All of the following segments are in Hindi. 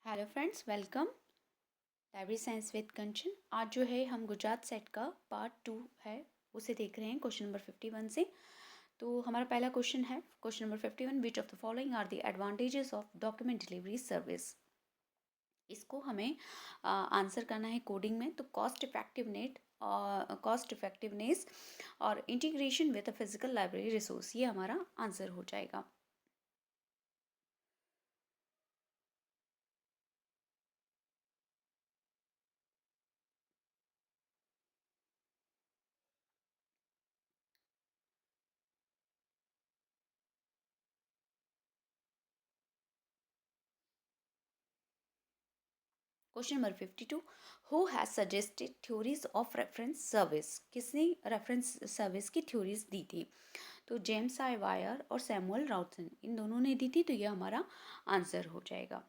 Hello friends, welcome library science with Kanchan. आज जो है हम गुजरात सेट का पार्ट 2 है उसे देख रहे हैं क्वेश्चन नंबर 51 से। तो हमारा पहला क्वेश्चन है question number 51, which of the following are the advantages of document delivery service. इसको हमें आंसर करना है कोडिंग में। तो कॉस्ट इफेक्टिवनेस और integration with a physical library resource, ये हमारा आंसर हो जाएगा। Question number 52, who has suggested theories of reference service. किसने रेफरेंस सर्विस की थ्योरीज दी थी? तो जेम्स आई वायर और सैमुअल राउटसन, इन दोनों ने दी थी। तो ये हमारा आंसर हो जाएगा।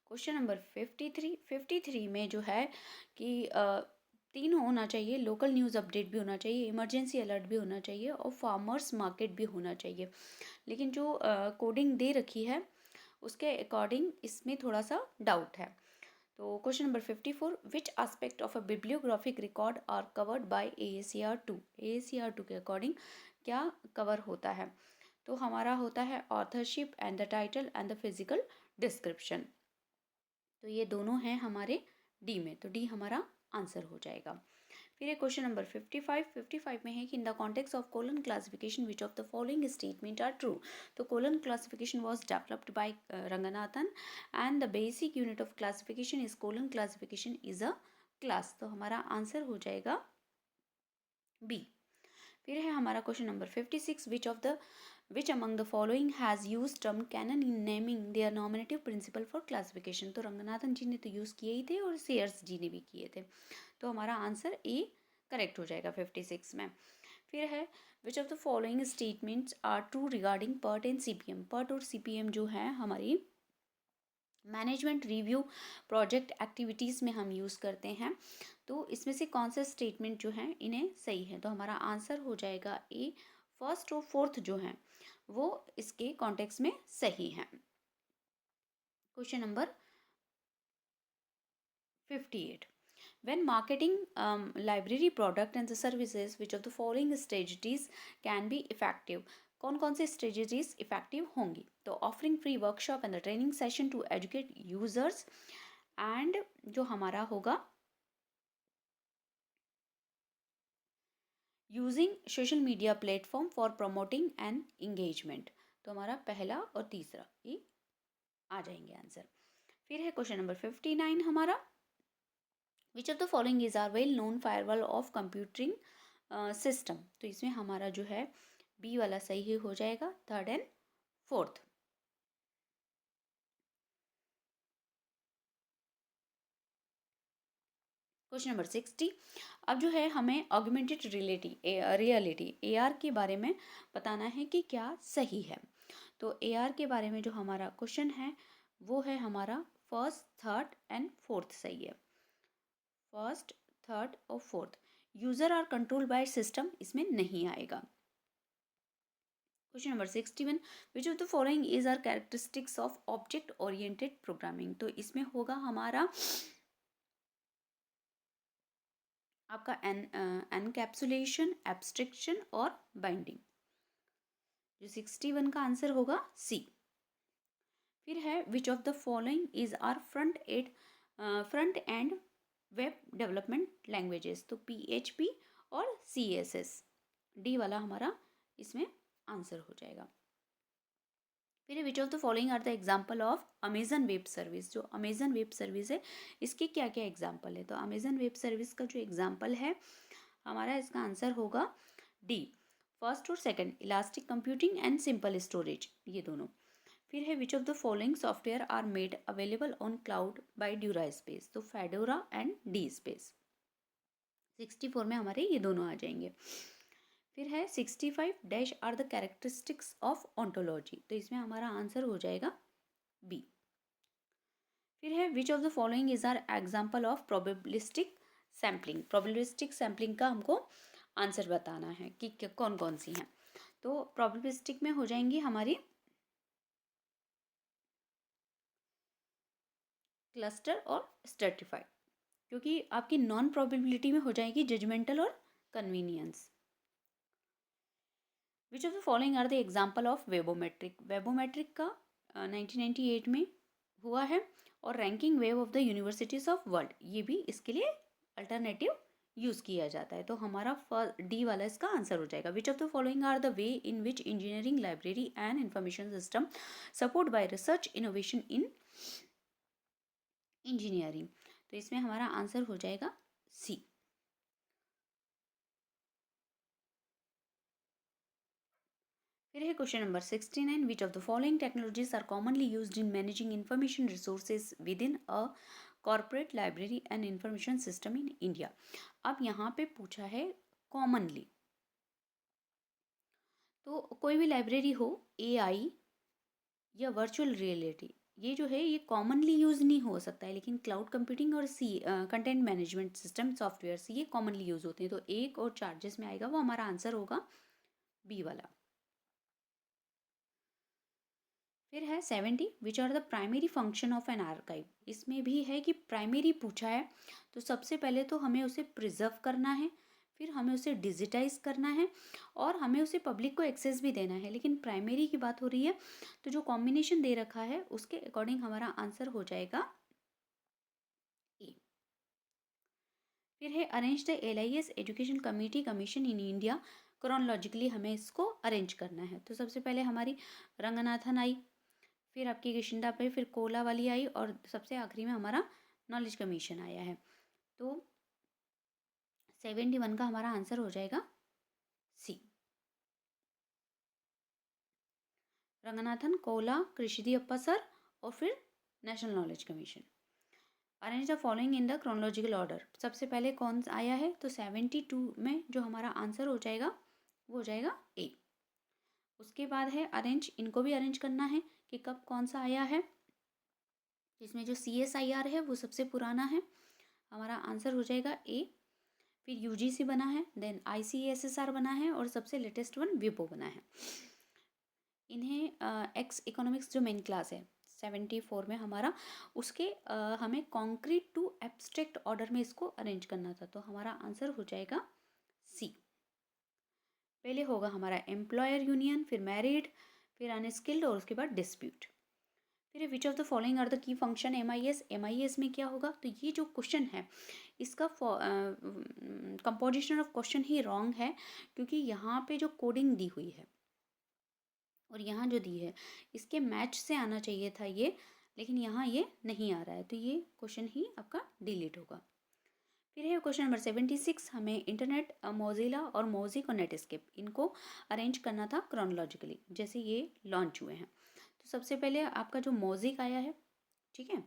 क्वेश्चन नंबर 53 में जो है कि तीनों होना चाहिए। लोकल न्यूज़ अपडेट भी होना चाहिए, इमरजेंसी अलर्ट भी होना चाहिए और फार्मर्स मार्केट भी होना चाहिए। लेकिन जो कोडिंग दे रखी है उसके अकॉर्डिंग इसमें थोड़ा सा डाउट है। तो question number 54, which aspect of a bibliographic record are covered by AACR2। AACR2 के अकॉर्डिंग क्या कवर होता है? तो हमारा होता है authorship and the title and the physical description. तो ये दोनों हैं हमारे डी में, तो डी हमारा आंसर हो जाएगा। फिर एक क्वेश्चन नंबर 55 में है कि in the context of colon classification which of the following statement are true. तो colon classification was developed by Ranganathan and the basic unit of classification is colon classification is a class. तो हमारा आंसर हो जाएगा बी। फिर है हमारा question number 56, which among the following has use term canon in naming their nominative principle for classification. तो रंगनाथन जी ने तो यूज़ किए ही थे और सेयर्स जी ने भी किए थे। तो हमारा आंसर ए करेक्ट हो जाएगा 56 में। फिर है which of the following statements are true regarding PERT and CPM। PERT और CPM जो है हमारी मैनेजमेंट रिव्यू प्रोजेक्ट एक्टिविटीज़ में हम यूज़ करते हैं। तो इसमें से कौन सा स्टेटमेंट जो है इन्हें सही है? तो हमारा आंसर हो जाएगा ए। फर्स्ट और फोर्थ जो हैं वो इसके कॉन्टेक्स्ट में सही हैं। Question number 58, when marketing library product and the services, which of the following strategies can be effective? कौन कौन से स्ट्रेटजीज इफेक्टिव होंगी? तो offering free workshop and the training session to educate users, and जो हमारा होगा using social media platform for promoting and engagement. तो हमारा पहला और तीसरा ये आ जाएंगे आंसर। फिर है क्वेश्चन नंबर 59 हमारा, which of the following is are well known firewall of computing system. तो इसमें हमारा जो है बी वाला सही हो जाएगा, third and fourth. Question number 60, अब जो है हमें ऑगमेंटेड रियलिटी AR के बारे में बताना है कि क्या सही है। तो AR के बारे में जो हमारा क्वेश्चन है वो है हमारा फर्स्ट, थर्ड एंड फोर्थ सही है। फर्स्ट, थर्ड और फोर्थ। User are control by system इसमें नहीं आएगा। Question number 61, which of the following is are characteristics of object oriented programming. तो इसमें होगा हमारा आपका एनकैप्सुलेशन, एब्स्ट्रक्शन और बाइंडिंग। जो 61 का आंसर होगा सी। फिर है which of the following is are front end web development languages. तो PHP और CSS, डी वाला हमारा इसमें आंसर हो जाएगा। फिर which of the following are the example of Amazon web service. जो अमेजन वेब सर्विस है इसके क्या क्या एग्जाम्पल है? तो अमेजन वेब सर्विस का जो एग्जाम्पल है हमारा इसका आंसर होगा डी। फर्स्ट और second, elastic computing and simple storage, ये दोनों। फिर है which of the following software are made available on cloud by Dura space. तो फेडोरा एंड डी स्पेस। 64 में हमारे ये दोनों आ जाएंगे। फिर है 65, dash are the characteristics of ontology. तो इसमें हमारा आंसर हो जाएगा बी। फिर है which of the following is are example of probabilistic sampling. Probabilistic sampling का हमको आंसर बताना है कि कौन कौन सी हैं। तो प्रोबेबिलिस्टिक में हो जाएंगी हमारी क्लस्टर और स्ट्रेटिफाई, क्योंकि आपकी नॉन प्रोबेबिलिटी में हो जाएगी जजमेंटल और convenience. Which of the following are the example of webometric? Webometric का 1998 में हुआ है, और ranking web of the universities of world, ये भी इसके लिए अल्टरनेटिव यूज़ किया जाता है। तो हमारा डी वाला इसका आंसर हो जाएगा। Which of the following are the way in which engineering library and information system support by research innovation in engineering? तो इसमें हमारा आंसर हो जाएगा सी। फिर है question number 69, which of the following technologies are commonly used in managing information resources within a corporate library and information system in India? अब यहाँ पे पूछा है कॉमनली, तो कोई भी लाइब्रेरी हो, एआई या वर्चुअल रियलिटी, ये जो है ये कॉमनली यूज़ नहीं हो सकता है, लेकिन क्लाउड कंप्यूटिंग और C content management system software से ये कॉमनली यूज़ होते हैं। तो एक और चार्जेस में आएगा वो हमारा आंसर होगा बी वाला। फिर है 70, which are the primary function of an archive? इसमें भी है कि प्राइमरी पूछा है, तो सबसे पहले तो हमें उसे प्रिजर्व करना है, फिर हमें उसे डिजिटाइज करना है, और हमें उसे पब्लिक को एक्सेस भी देना है। लेकिन प्राइमरी की बात हो रही है, तो जो कॉम्बिनेशन दे रखा है उसके अकॉर्डिंग हमारा आंसर हो जाएगा ए। फिर है arrange the LIS education committee commission in India chronologically, हमें इसको अरेंज करना है। तो सबसे पहले हमारी रंगनाथन आई, फिर आपकी किशिंदा पे, फिर कोला वाली आई, और सबसे आखिरी में हमारा नॉलेज कमीशन आया है। तो 71 का हमारा आंसर हो जाएगा सी। रंगनाथन, कोला, कृषिदी अप्पा सर, और फिर national knowledge commission. Arrange the following in the chronological order, सबसे पहले कौन आया है? तो 72 में जो हमारा आंसर हो जाएगा वो हो जाएगा ए। उसके बाद है अरेंज, इनको भी अरेंज करना है कि कब कौन सा आया है। इसमें जो CSIR है वो सबसे पुराना है, हमारा आंसर हो जाएगा ए। फिर UGC बना है, देन ICSSR बना है, और सबसे लेटेस्ट वन विपो बना है। इन्हें एक्स इकोनॉमिक्स जो मेन क्लास है 74 में हमारा, उसके हमें कॉन्क्रीट टू एब्स्ट्रैक्ट ऑर्डर में इसको अरेंज करना था। तो हमारा आंसर हो जाएगा सी। पहले होगा हमारा एम्प्लॉयर यूनियन, फिर मैरिड, फिर अनस्किल्ड, और उसके बाद डिस्प्यूट। फिर which of the following are the key function MIS? MIS में क्या होगा? तो ये जो क्वेश्चन है इसका composition of question he wrong है, क्योंकि यहाँ पे जो कोडिंग दी हुई है और यहाँ जो दी है इसके मैच से आना चाहिए था ये, लेकिन यहाँ ये नहीं आ रहा है, तो ये क्वेश्चन ही आपका डिलीट होगा। फिर है क्वेश्चन नंबर 76, हमें इंटरनेट, मोजिला और मोजिक और नेटस्केप, इनको अरेंज करना था क्रोनोलॉजिकली जैसे ये लॉन्च हुए हैं। तो सबसे पहले आपका जो मोजिक आया है, ठीक है,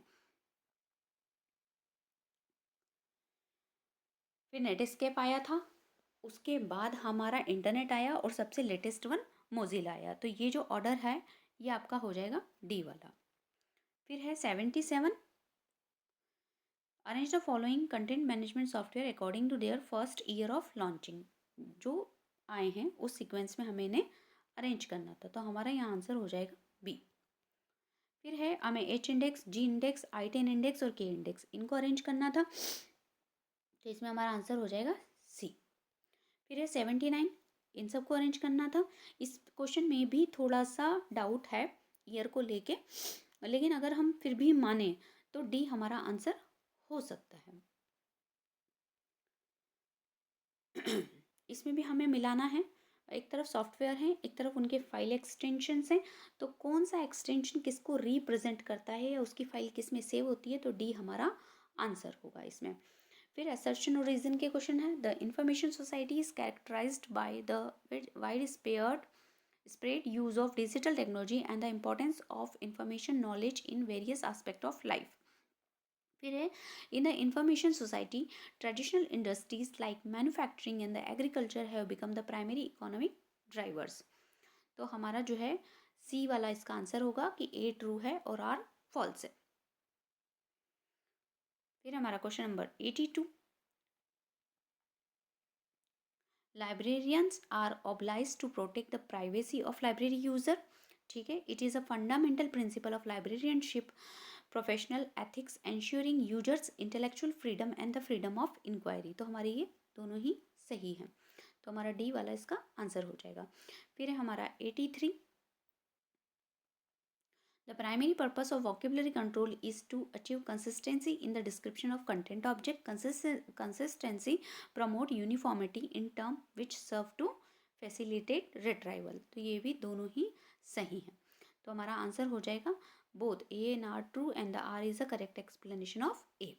फिर नेटस्केप आया था, उसके बाद हमारा इंटरनेट आया, और सबसे लेटेस्ट वन मोजिला आया। तो ये जो ऑर्डर है ये आपका हो जाएगा डी वाला। फिर है 77, arrange the following content management software according to their first year of launching. जो आए हैं उस सीक्वेंस में हमें इन्हें अरेंज करना था, तो हमारा यहाँ आंसर हो जाएगा बी। फिर है हमें H index, G index, I10 index और K इंडेक्स, इनको अरेंज करना था, तो इसमें हमारा आंसर हो जाएगा सी। फिर है 79, इन सबको अरेंज करना था। इस क्वेश्चन में भी थोड़ा सा डाउट है ईयर को लेके, लेकिन अगर हम फिर भी माने तो डी हमारा आंसर हो सकता है। इसमें भी हमें मिलाना है, एक तरफ सॉफ्टवेयर है, एक तरफ उनके फाइल एक्सटेंशंस हैं, तो कौन सा एक्सटेंशन किसको रिप्रेजेंट करता है या उसकी फाइल किस में सेव होती है, तो डी हमारा आंसर होगा इसमें। फिर असर्शन और रीजन के क्वेश्चन है, the information society is characterised by the wide spread use of digital technology and the importance of information knowledge in various aspects of life. फिर है in the information society traditional industries like manufacturing and the agriculture have become the primary economic drivers. तो हमारा जो है सी वाला इसका आंसर होगा कि ए ट्रू है और आर फॉल्स है। फिर हमारा question number 82, librarians are oblige to protect the privacy of library user. ठीक है, it is a fundamental principle of librarianship professional ethics ensuring users intellectual freedom and the freedom of inquiry. तो हमारे ये दोनों ही सही हैं, तो हमारा डी वाला इसका आंसर हो जाएगा। फिर है हमारा 83, the primary purpose of vocabulary control is to achieve consistency in the description of content object. Consistency promote uniformity in term which serve to facilitate retrieval। तो ये भी दोनों ही सही हैं, तो हमारा आंसर हो जाएगा both A and R true and the R is a correct explanation of A।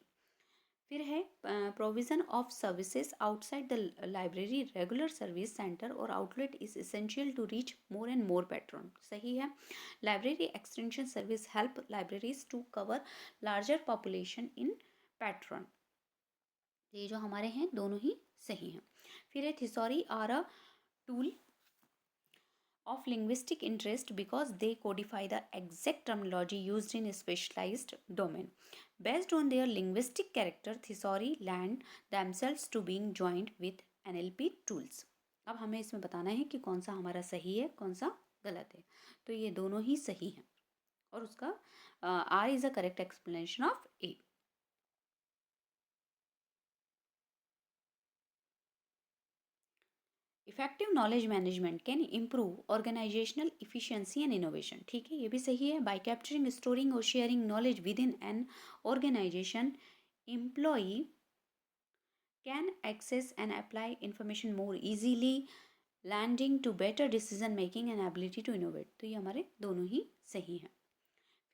फिर है provision of services outside the library, regular service centre और outlet is essential to reach more and more patron. सही है। Library extension service help libraries to cover larger population in patron. ये जो हमारे हैं दोनों ही सही हैं। फिर है thesauri are a tool of linguistic interest because they codify the exact terminology used in a specialized domain. Based on their linguistic character, thesauri lend themselves to being joined with NLP tools। अब हमें इसमें बताना है कि कौन सा हमारा सही है, कौन सा गलत है। तो ये दोनों ही सही हैं और उसका R is a correct explanation of A। Effective knowledge management can improve organisational efficiency and innovation. ठीक है, ये भी सही है। बाय कैप्चरिंग, स्टोरिंग और sharing knowledge within an organisation, employee can access and apply information more easily, landing to better decision making and ability to innovate. तो ये हमारे दोनों ही सही हैं।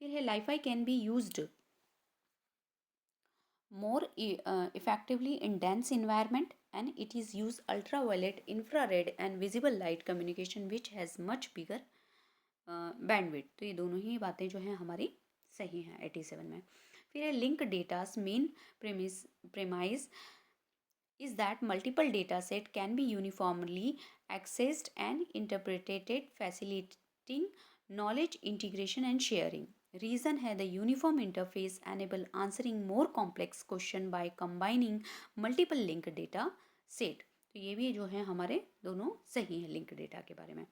फिर है LiFi can be used more effectively in dense environment, and it is use ultraviolet, infrared and visible light communication which has much bigger bandwidth। तो ये दोनों ही बातें जो हैं हमारी सही हैं 87 में। फिर है link datas main premise is that multiple data set can be uniformly accessed and interpreted, facilitating knowledge integration and sharing। Reason है the uniform interface enable answering more complex question by combining multiple link data set. तो ये भी जो है हमारे दोनों सही हैं लिंक डेटा के बारे में।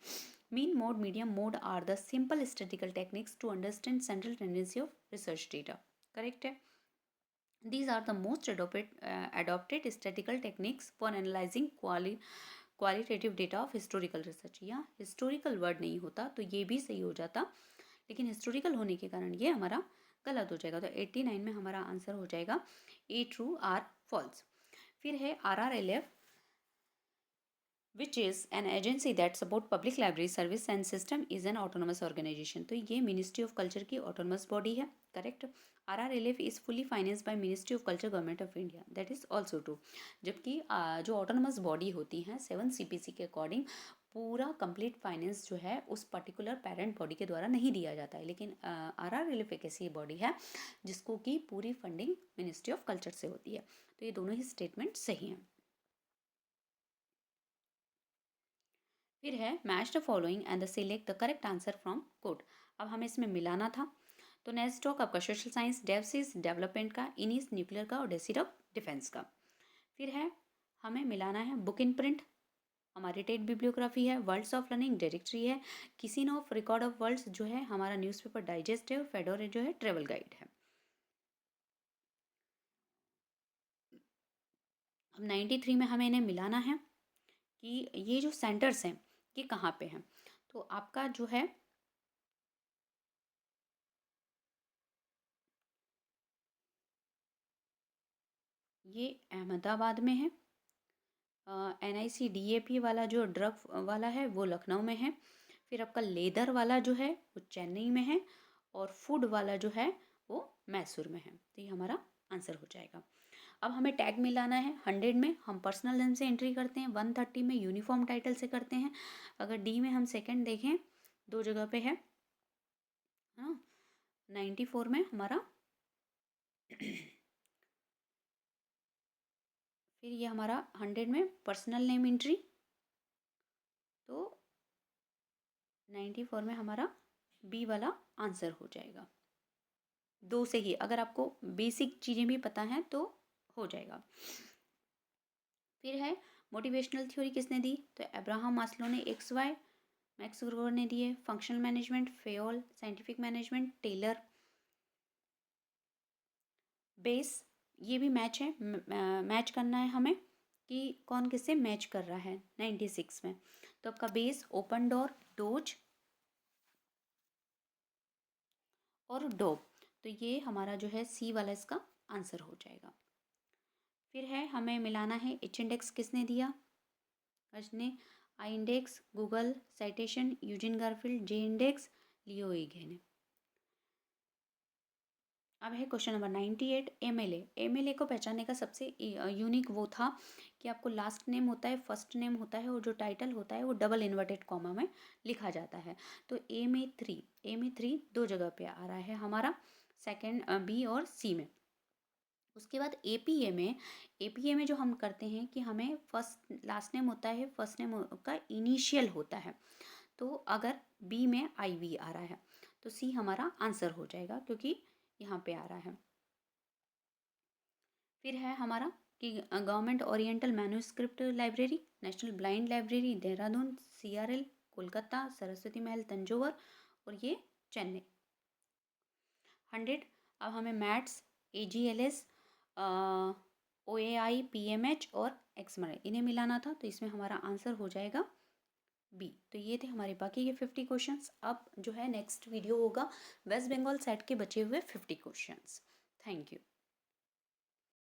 Mean mode, medium mode are the simple statical techniques to understand central tendency of research data. Correct है। These are the most adopted statistical techniques for analyzing qualitative data of historical research। या historical word नहीं होता तो ये भी सही हो जाता, लेकिन हिस्टोरिकल होने के कारण ये हमारा गलत हो जाएगा। तो 89 में हमारा आंसर हो जाएगा ए ट्रू आर फॉल्स। फिर है RRLF which is an agency that support public library service and system is an autonomous organization। तो ये मिनिस्ट्री ऑफ कल्चर की ऑटोनमस बॉडी है। Correct. RRLF is fully financed by ministry of culture, government of India. That is also true. जबकि जो ऑटोनमस बॉडी होती हैं 7 CPC के अकॉर्डिंग पूरा कंप्लीट फाइनेंस जो है उस पर्टिकुलर पेरेंट बॉडी के द्वारा नहीं दिया जाता है, लेकिन RRLF एक ऐसी बॉडी है जिसको कि पूरी फंडिंग मिनिस्ट्री ऑफ कल्चर से होती है। तो ये दोनों ही स्टेटमेंट सही हैं। फिर है match the following and the select the correct answer from code. अब हमें इसमें मिलाना था। तो नेक्स्ट स्टॉक आपका सोशल साइंस, डेवसिस डेवलपमेंट का, इनिस न्यूक्लियर का और डेसिडॉक डिफेंस का। फिर है हमें मिलाना है बुक इन प्रिंट, हमारी टेट बिब्लियोग्राफी है, वर्ल्ड्स ऑफ लर्निंग डायरेक्टरी है, किसी ऑफ रिकॉर्ड ऑफ वर्ल्ड्स जो है हमारा न्यूज़पेपर डाइजेस्ट है और फेडोर जो है ट्रेवल गाइड है। अब 93 में हमें इन्हें मिलाना है कि ये जो सेंटर्स हैं ये कहाँ पे हैं। तो आपका जो है ये अहमदाबाद में है, NICDAP वाला जो ड्रग वाला है वो लखनऊ में है, फिर आपका लेदर वाला जो है वो चेन्नई में है और फूड वाला जो है वो मैसूर में है। तो ये हमारा आंसर हो जाएगा। अब हमें टैग मिलाना है। 100 में हम पर्सनल नेम से एंट्री करते हैं, 130 में यूनिफॉर्म टाइटल से करते हैं, अगर डी में हम सेकंड देखें 2 जगह पे है ना। 94 में हमारा फिर ये हमारा 100 में पर्सनल नेम एंट्री, तो 94 में हमारा बी वाला आंसर हो जाएगा। 2 से ही अगर आपको बेसिक चीज़ें भी पता हैं तो हो जाएगा। फिर है मोटिवेशनल थ्योरी किसने दी, तो अब्राहम मास्लो ने, XY मैक्स ग्रोवर ने दिए, functional management Fayol, scientific management Taylor, बेस ये भी मैच है, मैच करना है हमें कि कौन किससे मैच कर रहा है 96 में। तो आपका बेस, ओपन डोर, डोज और डोब, तो ये हमारा जो है सी वाला इसका आंसर हो जाएगा। फिर है हमें मिलाना है एच इंडेक्स किसने दिया, ने I index, Google citation, Eugene Garfield, J index, Leo Egghe ने। अब है क्वेश्चन नंबर 98, एमएलए। एमएलए को पहचानने का सबसे यूनिक वो था कि आपको लास्ट नेम होता है, फर्स्ट नेम होता है और जो टाइटल होता है वो डबल इन्वर्टेड कॉमा में लिखा जाता है। तो ए में थ्री दो जगह पे आ रहा है हमारा, सेकंड बी और सी में। उसके बाद एपीए में जो हम करते हैं कि हमें फर्स्ट लास्ट नेम होता है, फर्स्ट नेम का इनिशियल होता है। तो अगर बी में आईवी आ रहा है तो सी हमारा आंसर हो जाएगा क्योंकि यहाँ पे आ रहा है। फिर है हमारा कि government oriental manuscript library, national blind library Dehradun, CRL Kolkata, Saraswati Mahal Tanjore और ये चेन्नई। 100। अब हमें मैथ्स, एजीएलएस, ओएआई, पीएमएच और एक्समर इन्हें मिलाना था, तो इसमें हमारा आंसर हो जाएगा बी। तो ये थे हमारे बाकी के 50 क्वेश्चंस। अब जो है नेक्स्ट वीडियो होगा वेस्ट बंगाल सेट के बचे हुए 50 क्वेश्चंस। Thank you.